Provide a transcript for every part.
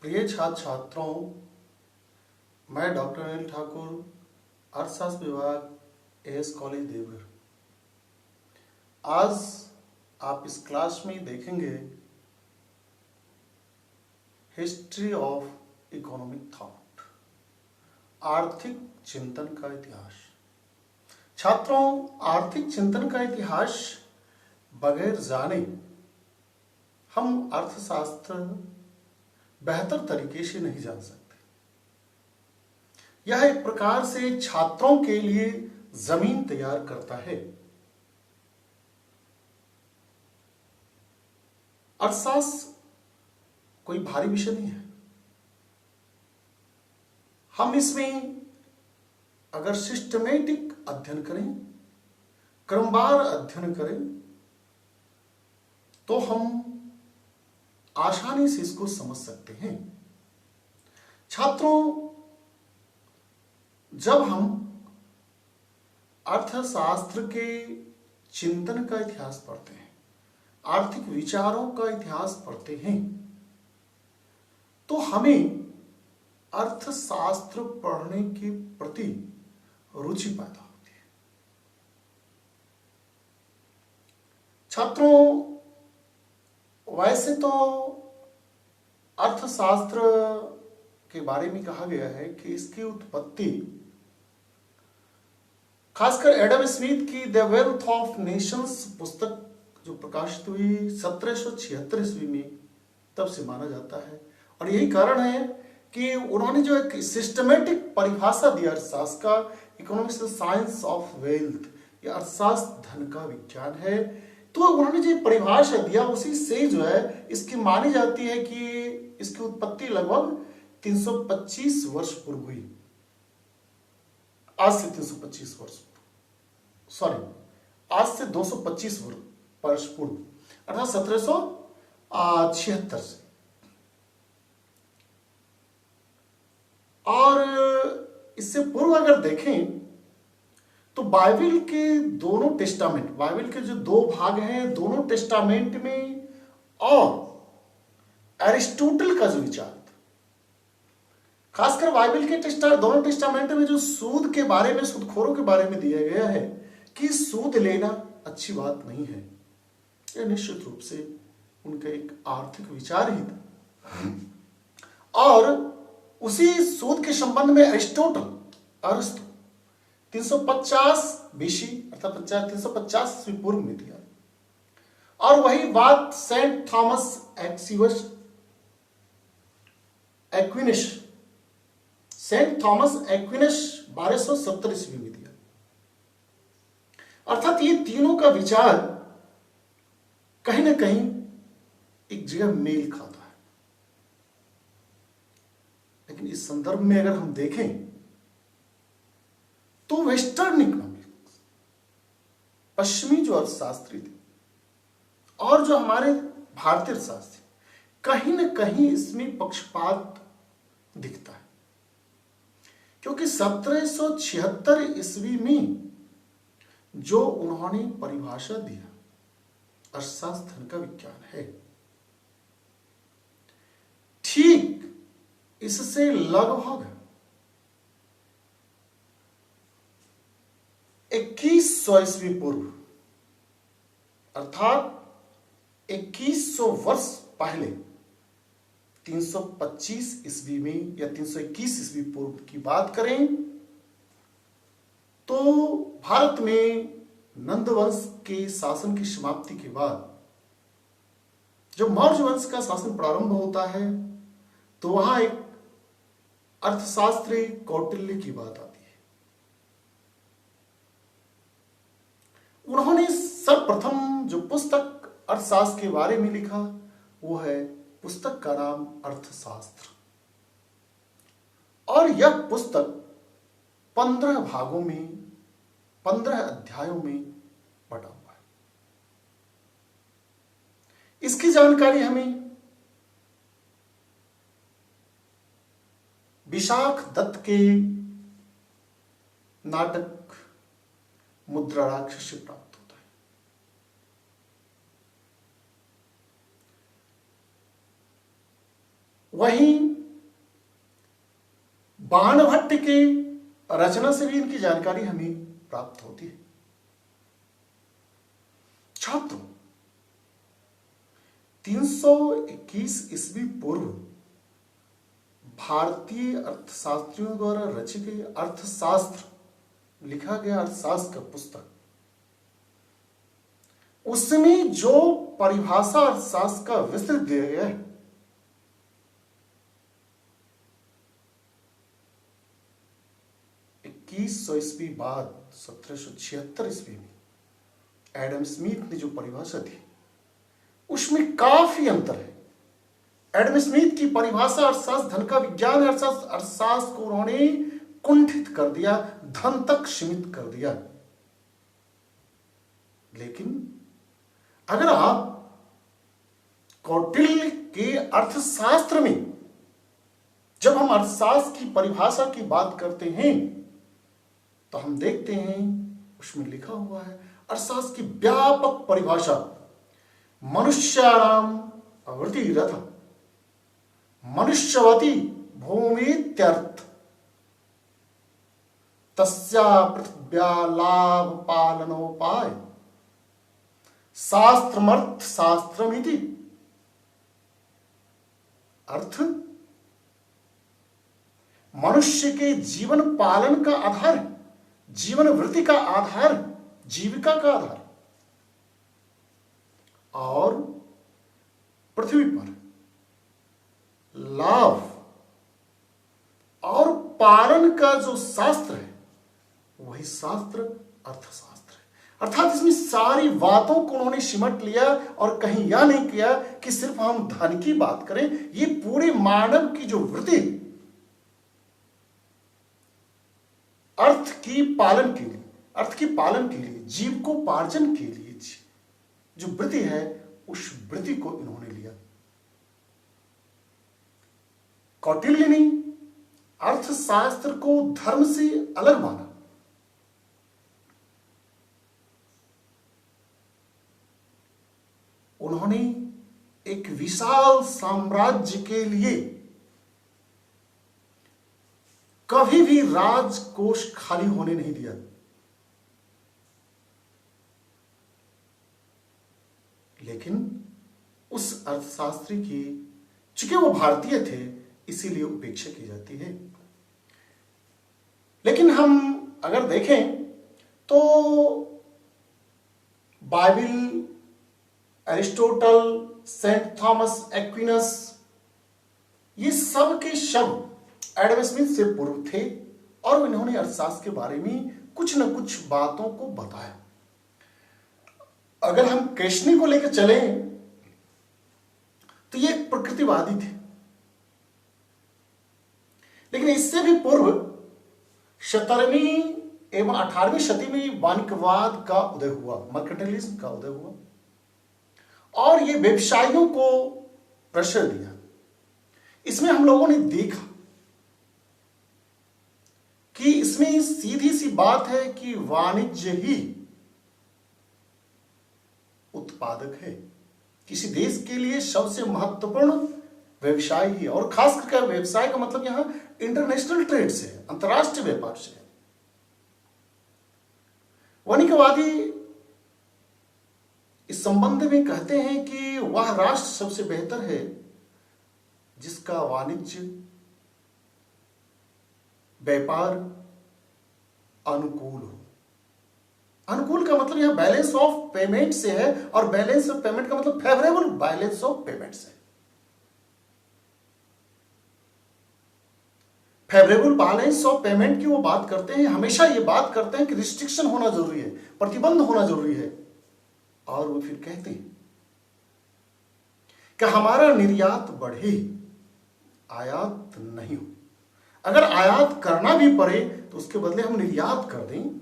प्रिय छात्र छात्रों, मैं डॉक्टर अनिल ठाकुर, अर्थशास्त्र विभाग, एएस कॉलेज देवघर। आज आप इस क्लास में देखेंगे हिस्ट्री ऑफ इकोनॉमिक थॉट, आर्थिक चिंतन का इतिहास। छात्रों, आर्थिक चिंतन का इतिहास बगैर जाने हम अर्थशास्त्र बेहतर तरीके से नहीं जान सकते। यह एक प्रकार से छात्रों के लिए जमीन तैयार करता है। अर्थशास्त्र कोई भारी विषय नहीं है। हम इसमें अगर सिस्टमेटिक अध्ययन करें, क्रमवार अध्ययन करें, तो हम आसानी से इसको समझ सकते हैं। छात्रों, जब हम अर्थशास्त्र के चिंतन का इतिहास पढ़ते हैं, आर्थिक विचारों का इतिहास पढ़ते हैं, तो हमें अर्थशास्त्र पढ़ने के प्रति रुचि पैदा होती है। छात्रों, वैसे तो अर्थशास्त्र के बारे में कहा गया है कि इसकी उत्पत्ति खासकर एडम स्मिथ की द वेल्थ ऑफ नेशंस पुस्तक जो प्रकाशित हुई 1776 ईस्वी में, तब से माना जाता है। और यही कारण है कि उन्होंने जो एक सिस्टमेटिक परिभाषा दी अर्थशास्त्र का, इकोनॉमिक्स साइंस ऑफ वेल्थ, ये अर्थशास्त्र धन का विज्ञान है, तो उन्होंने जो परिभाषा दिया उसी से जो है इसकी मानी जाती है कि इसकी उत्पत्ति लगभग 325 वर्ष पूर्व हुई। आज से 325 वर्ष, आज से 225 वर्ष पूर्व, अर्थात 1776 से। और इससे पूर्व अगर देखें तो बाइबल के दोनों टेस्टामेंट, बाइबल के जो दो भाग हैं, दोनों टेस्टामेंट में और एरिस्टोटल का जो विचार था, खासकर बाइबल के दोनों टेस्टामेंट में जो सूद के बारे में, सूदखोरों के बारे में दिया गया है कि सूद लेना अच्छी बात नहीं है, यह निश्चित रूप से उनका एक आर्थिक विचार ही था। और उसी सूद के संबंध में अरिस्टो 350 बीसी अर्थात 350 पूर्व में दिया। और वही बात सेंट थॉमस एक्विनस 1270 ईस्वी में दिया। अर्थात ये तीनों का विचार कहीं ना कहीं एक जगह मेल खाता है। लेकिन इस संदर्भ में अगर हम देखें तो वेस्टर्न इकोनॉमिक्स, पश्चिमी जो अर्थशास्त्री थे और जो हमारे भारतीय अर्थशास्त्री, कहीं ना कहीं इसमें पक्षपात दिखता है। क्योंकि 1776 ईस्वी में जो उन्होंने परिभाषा दिया अर्थशास्त्र धन का विज्ञान है, ठीक इससे लगभग 2100 ईस्वी पूर्व, अर्थात 2100 वर्ष पहले, 325 ईस्वी में या 321 ईस्वी पूर्व की बात करें तो भारत में नंद वंश के शासन की समाप्ति के बाद जब मौर्य वंश का शासन प्रारंभ होता है, तो वहां एक अर्थशास्त्री कौटिल्य की बात आती है। उन्होंने सर्वप्रथम जो पुस्तक अर्थशास्त्र के बारे में लिखा, वो है, पुस्तक का नाम अर्थशास्त्र। और यह पुस्तक 15 भागों में, 15 अध्यायों में बटा हुआ है। इसकी जानकारी हमें विशाख दत्त के नाटक मुद्रा राक्षस से प्राप्त होता है। वहीं बाणभट्ट के रचना से भी इनकी जानकारी हमें प्राप्त होती है। छात्रों, 321 ईस्वी पूर्व भारतीय अर्थशास्त्रियों द्वारा रची गई अर्थशास्त्र, लिखा गया अर्थशास्त्र का पुस्तक, उसमें जो परिभाषा अर्थशास्त्र का विस्तृत दिया गया है, 2100 ईस्वी बाद 1776 ईस्वी में एडम स्मिथ ने जो परिभाषा दी, उसमें काफी अंतर है। एडम स्मिथ की परिभाषा अर्थशास्त्र धन का विज्ञान है। अर्थशास्त्र को उन्होंने कुंठित कर दिया, धन तक सीमित कर दिया। लेकिन अगर आप कौटिल्य के अर्थशास्त्र में, जब हम अर्थशास्त्र की परिभाषा की बात करते हैं, तो हम देखते हैं उसमें लिखा हुआ है अर्थशास्त्र की व्यापक परिभाषा, मनुष्याणाम आवृत्तिरथ मनुष्यवती भूमित्यर्थ तस्या पृथ्व्या लाभ पालनोपाय शास्त्रमर्थ शास्त्रमिति। अर्थ मनुष्य के जीवन पालन का आधार, जीवन वृत्ति का आधार, जीविका का आधार, और पृथ्वी पर लाभ और पालन का जो शास्त्र है, वही शास्त्र अर्थशास्त्र है। अर्थात इसमें सारी बातों को उन्होंने सिमट लिया और कहीं यह नहीं किया कि सिर्फ हम धन की बात करें। ये पूरे मानव की जो वृत्ति, अर्थ की पालन के लिए, जीविकोपार्जन के लिए जो वृत्ति है, उस वृत्ति को इन्होंने लिया। कौटिल्य ने अर्थशास्त्र को धर्म से अलग माना। उन्होंने एक विशाल साम्राज्य के लिए कभी भी राजकोष खाली होने नहीं दिया। लेकिन उस अर्थशास्त्री की, चूंकि वो भारतीय थे, इसीलिए उपेक्षा की जाती है। लेकिन हम अगर देखें तो बाइबिल, एरिस्टोटल, सेंट थॉमस एक्विनस, ये सब के शब्द एडम स्मिथ से पूर्व थे और इन्होंने अर्थशास्त्र के बारे में कुछ न कुछ बातों को बताया। अगर हम केशनी को लेकर चलें तो ये एक प्रकृतिवादी थे। लेकिन इससे भी पूर्व 17वीं एवं 18वीं शती में वाणिज्यवाद का उदय हुआ, मर्केंटाइलिज्म का उदय हुआ, और ये व्यवसायियों को प्रेशर दिया। इसमें हम लोगों ने देखा कि इसमें सीधी सी बात है कि वाणिज्य ही उत्पादक है। किसी देश के लिए सबसे महत्वपूर्ण व्यवसाय ही, और खास करके व्यवसाय का मतलब यहां इंटरनेशनल ट्रेड से है, अंतरराष्ट्रीय व्यापार से है। वाणिज्यवादी इस संबंध में कहते हैं कि वह राष्ट्र सबसे बेहतर है जिसका वाणिज्य, व्यापार अनुकूल हो। अनुकूल का मतलब यहां बैलेंस ऑफ पेमेंट से है, और बैलेंस ऑफ पेमेंट का मतलब फेवरेबल बैलेंस ऑफ पेमेंट से। फेवरेबल बैलेंस ऑफ पेमेंट की वो बात करते हैं, हमेशा ये बात करते हैं कि रिस्ट्रिक्शन होना जरूरी है, प्रतिबंध होना जरूरी है। और वो फिर कहते हैं कि हमारा निर्यात बढ़े, आयात नहीं हो। अगर आयात करना भी पड़े तो उसके बदले हम निर्यात कर दें।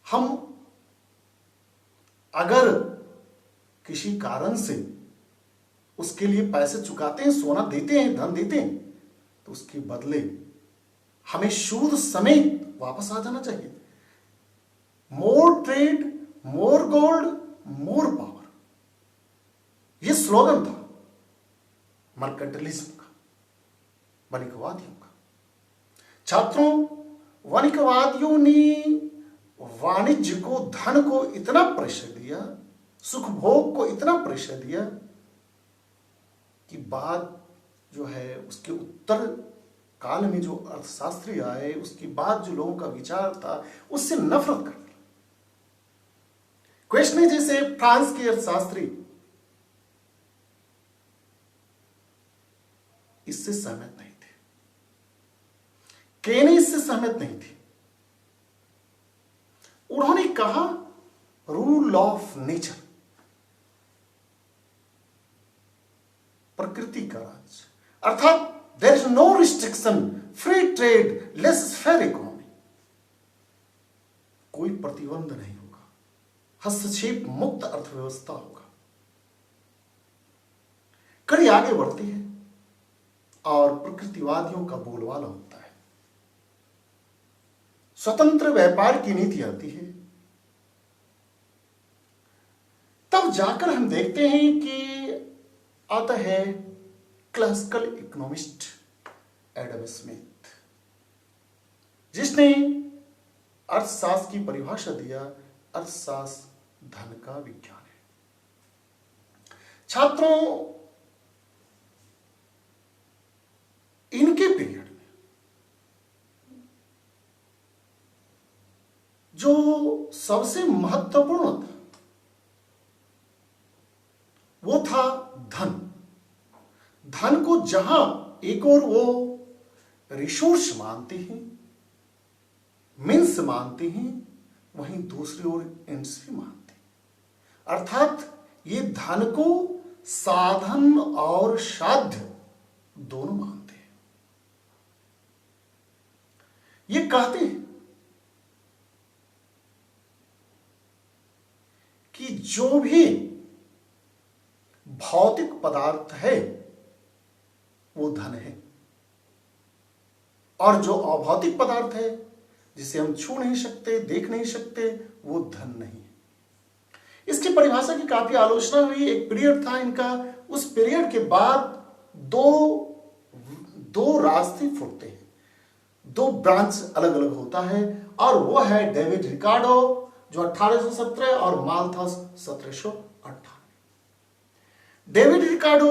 हम अगर किसी कारण से उसके लिए पैसे चुकाते हैं, सोना देते हैं, धन देते हैं, तो उसके बदले हमें सूद समेत वापस आ जाना चाहिए। मोर ट्रेड, मोर गोल्ड, मोर पावर, यह स्लोगन था मर्केंटाइलिज्म का। वणिकवादियों का। छात्रों, वणिकवादियों ने वाणिज्य को, धन को इतना प्रेशर दिया, सुख भोग को इतना प्रेशर दिया कि बात जो है उसके उत्तर काल में जो अर्थशास्त्री आए, उसके बाद जो लोगों का विचार था उससे नफरत कर दिया। क्वेश्चन जैसे फ्रांस के अर्थशास्त्री इससे सहमत नहीं थे, केने इससे सहमत नहीं थे। उन्होंने कहा रूल ऑफ नेचर, प्रकृति का राज, अर्थात there is no restriction, free trade, laissez faire economy, कोई प्रतिबंध नहीं होगा, हस्तक्षेप मुक्त अर्थव्यवस्था होगा। कड़ी आगे बढ़ती है और प्रकृतिवादियों का बोलबाला होता है। स्वतंत्र व्यापार की नीति आती है। तब जाकर हम देखते हैं कि आता है क्लासिकल इकोनॉमिस्ट एडम स्मिथ, जिसने अर्थशास्त्र की परिभाषा दिया, अर्थशास्त्र धन का विज्ञान है। छात्रों, इनके पीरियड में जो सबसे महत्वपूर्ण था वो था धन। धन को जहां एक और वो रिसोर्स मानते हैं, मीन्स मानते हैं, वहीं दूसरी ओर एंड्स भी मानते हैं। अर्थात ये धन को साधन और साध्य दोनों मानते हैं। ये कहते हैं कि जो भी भौतिक पदार्थ है वो धन है, और जो अभौतिक पदार्थ है जिसे हम छू नहीं सकते, देख नहीं सकते, वो धन नहीं है। इसकी परिभाषा की काफी आलोचना हुई। एक पीरियड था इनका, उस पीरियड के बाद दो रास्ते फुटते हैं, दो ब्रांच अलग अलग होता है, और वो है डेविड रिकार्डो जो 1817 और माल्थस 1798। डेविड रिकार्डो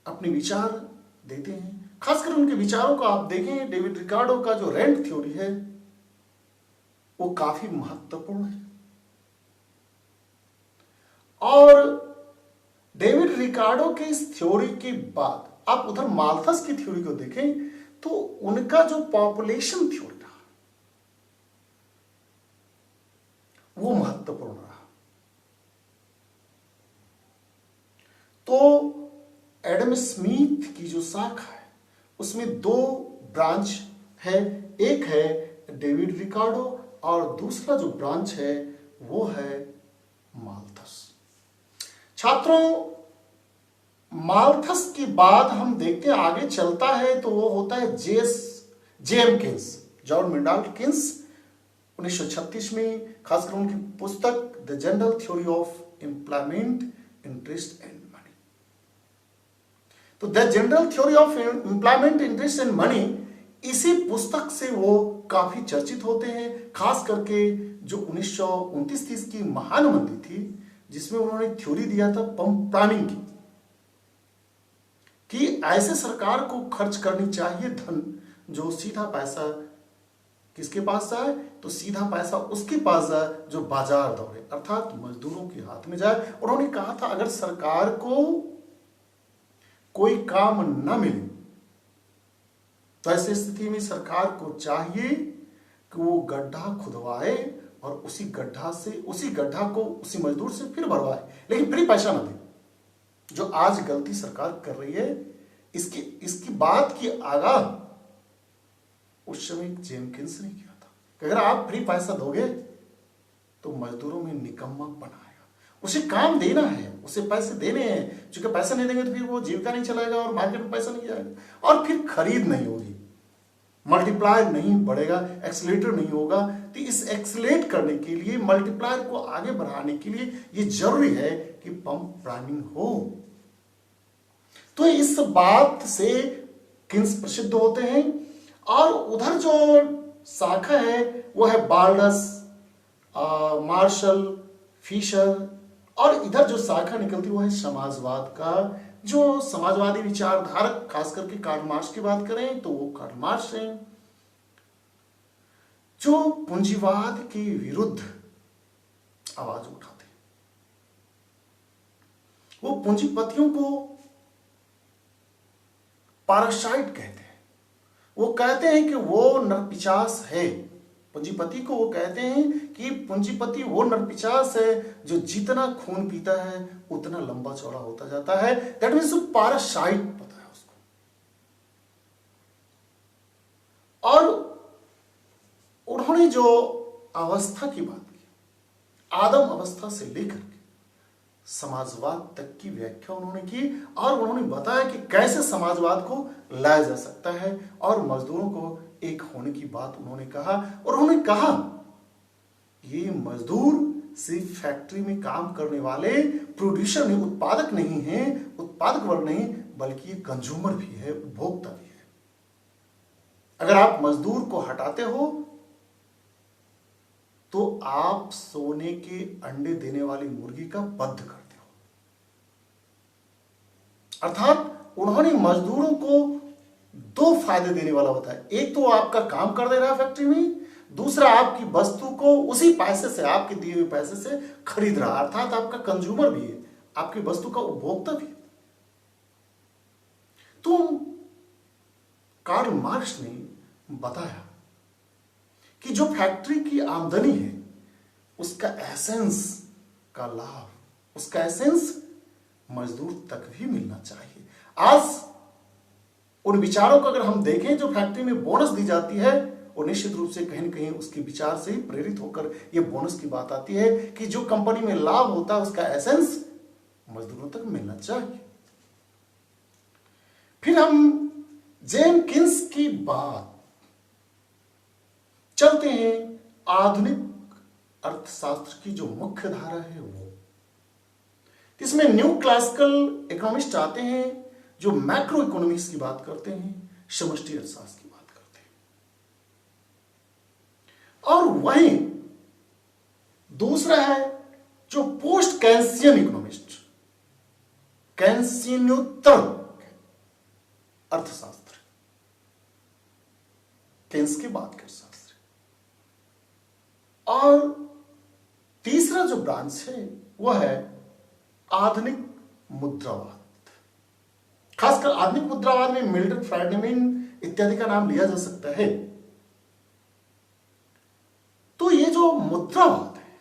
अपने विचार देते हैं, खासकर उनके विचारों को आप देखें। डेविड रिकार्डो का जो रेंट थ्योरी है वो काफी महत्वपूर्ण है, और डेविड रिकार्डो के इस थ्योरी के बाद आप उधर माल्थस की थ्योरी को देखें तो उनका जो पॉपुलेशन थ्योरी था वो महत्वपूर्ण रहा। तो एडम स्मिथ की जो शाखा है उसमें दो ब्रांच है, एक है डेविड रिकार्डो और दूसरा जो ब्रांच है वो है माल्थस। छात्रों, माल्थस के बाद हम देखते हैं आगे चलता है तो वो होता है JM Keynes, John Maynard Keynes 1936 में, खासकर उनकी पुस्तक The General Theory of Employment, Interest and Money. तो The General Theory of Employment, Interest and Money, इसी पुस्तक से वो काफी चर्चित होते हैं, खास करके जो 1929-30 की महानमंदी थी जिसमें उन्होंने थ्योरी दिया था पंप प्लानिंग की, कि ऐसे सरकार को खर्च करनी चाहिए धन जो सीधा पैसा किसके पास जाए, तो सीधा पैसा उसके पास जाए जो बाजार दौड़े, अर्थात मजदूरों के हाथ में जाए। उन्होंने कहा था अगर सरकार को कोई काम न मिले तो ऐसी स्थिति में सरकार को चाहिए कि वो गड्ढा खुदवाए और उसी गड्ढा को उसी मजदूर से फिर भरवाए, लेकिन फ्री पैसा न दे। जो आज गलती सरकार कर रही है, इसकी बात की आगाह उस समय जेमकिंस ने किया था कि अगर आप फ्री पैसा दोगे तो मजदूरों में निकम्मापन आएगा। उसे काम देना है, उसे पैसे देने हैं, क्योंकि पैसा नहीं देंगे तो फिर वो जीविका नहीं चलाएगा और मार्केट में पैसा नहीं जाएगा और फिर खरीद नहीं होगी, मल्टीप्लायर नहीं बढ़ेगा, एक्सीलरेटर नहीं होगा। तो इस एक्सीलरेट करने के लिए, मल्टीप्लायर को आगे बढ़ाने के लिए ये जरूरी है कि पंप प्लानिंग हो। तो इस बात से किन्स प्रसिद्ध होते हैं। और उधर जो शाखा है वो है बाल्डस, मार्शल, फिशर, और इधर जो शाखा निकलती वो है समाजवाद का। जो समाजवादी विचारधारक, खास करके कार्ल मार्क्स की बात करें तो वो कार्ल मार्क्स हैं, जो पूंजीवाद के विरुद्ध आवाज उठाते हैं। वो पूंजीपतियों को पारासाइट कहते हैं। वो कहते हैं कि वो नरपिशाच है। पूंजीपति को वो कहते हैं कि पूंजीपति वो नरपिशाच है जो जितना खून पीता है उतना लंबा चौड़ा होता जाता है। दैट मीन्स पारासाइट पता है उसको। और उन्होंने जो अवस्था की बात की, आदम अवस्था से लेकर के समाजवाद तक की व्याख्या उन्होंने की, और उन्होंने बताया कि कैसे समाजवाद को लाया जा सकता है, और मजदूरों को एक होने की बात उन्होंने कहा। और उन्होंने कहा ये मजदूर सिर्फ फैक्ट्री में काम करने वाले प्रोड्यूसर नहीं, उत्पादक नहीं है, उत्पादक वर्ग नहीं, बल्कि ये कंज्यूमर भी है, उपभोक्ता भी है। अगर आप मजदूर को हटाते हो तो आप सोने के अंडे देने वाली मुर्गी का वध करते हो। अर्थात उन्होंने मजदूरों को दो फायदे देने वाला बताया। एक तो आपका काम कर दे रहा है फैक्ट्री में, दूसरा आपकी वस्तु को उसी पैसे से, आपके दिए हुए पैसे से खरीद रहा, अर्थात आपका कंज्यूमर भी है, आपकी वस्तु का उपभोक्ता भी है। तो कार्ल मार्क्स ने बताया कि जो फैक्ट्री की आमदनी है उसका एसेंस का लाभ, उसका एसेंस मजदूर तक भी मिलना चाहिए। आज उन विचारों को अगर हम देखें, जो फैक्ट्री में बोनस दी जाती है, और निश्चित रूप से कहीं न कहीं उसके विचार से ही प्रेरित होकर यह बोनस की बात आती है कि जो कंपनी में लाभ होता है उसका एसेंस मजदूरों तक मिलना चाहिए। फिर हम जेमकिंस की बात चलते हैं आधुनिक अर्थशास्त्र की जो मुख्य धारा है वो। इसमें न्यू क्लासिकल इकोनॉमिस्ट आते हैं जो मैक्रो इकोनॉमिक्स की बात करते हैं, समष्टि अर्थशास्त्र की बात करते हैं। और वहीं दूसरा है जो पोस्ट केन्सियन इकोनॉमिस्ट, केन्सियनोत्तर अर्थशास्त्र, केन्स के बाद के शास्त्र। और तीसरा जो ब्रांच है वह है आधुनिक मुद्रावाद। खासकर आधुनिक मुद्रावाद में मिल्टन फ्रीडमैन इत्यादि का नाम लिया जा सकता है। तो ये जो मुद्रावाद है,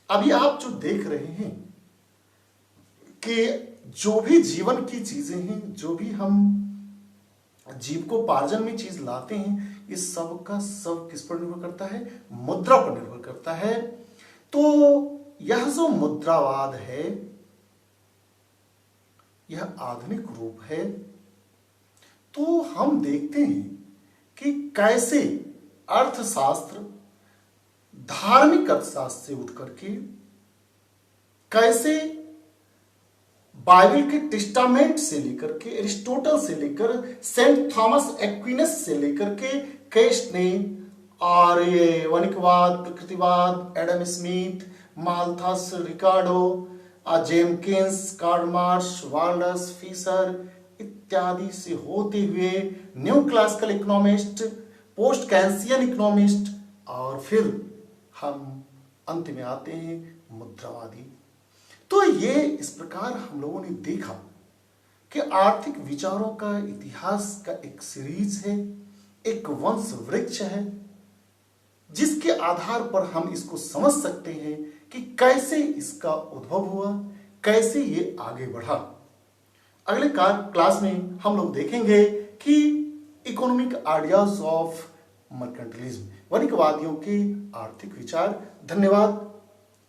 अभी आप जो देख रहे हैं कि जो भी जीवन की चीजें हैं, जो भी हम जीविकोपार्जन में चीज लाते हैं, ये सब का सब किस पर निर्भर करता है? मुद्रा पर निर्भर करता है। तो यह जो मुद्रावाद है यह आधुनिक रूप है। तो हम देखते हैं कि कैसे अर्थशास्त्र धार्मिक अर्थशास्त्र से उठ करके, कैसे बाइबल के टेस्टामेंट से लेकर के, एरिस्टोटल से लेकर, सेंट थॉमस एक्विनस से लेकर के, कैश ने, और ये वणिकवाद, प्रकृतिवाद, Adam Smith, Malthus, Ricardo, JM Keynes, Karl Marx, Walras, Fisher इत्यादि से होते हुए new classical economist, post Keynesian economist, और फिर हम अंत में आते हैं मुद्रावादी। तो ये इस प्रकार हम लोगों ने देखा कि आर्थिक विचारों का इतिहास का एक सीरीज है, एक वंश वृक्ष है, जिसके आधार पर हम इसको समझ सकते हैं कि कैसे इसका उद्भव हुआ, कैसे ये आगे बढ़ा। अगले क्लास में हम लोग देखेंगे कि इकोनॉमिक आइडियाज ऑफ मर्केंटिलिज्म, वणिकवादियों के आर्थिक विचार। धन्यवाद।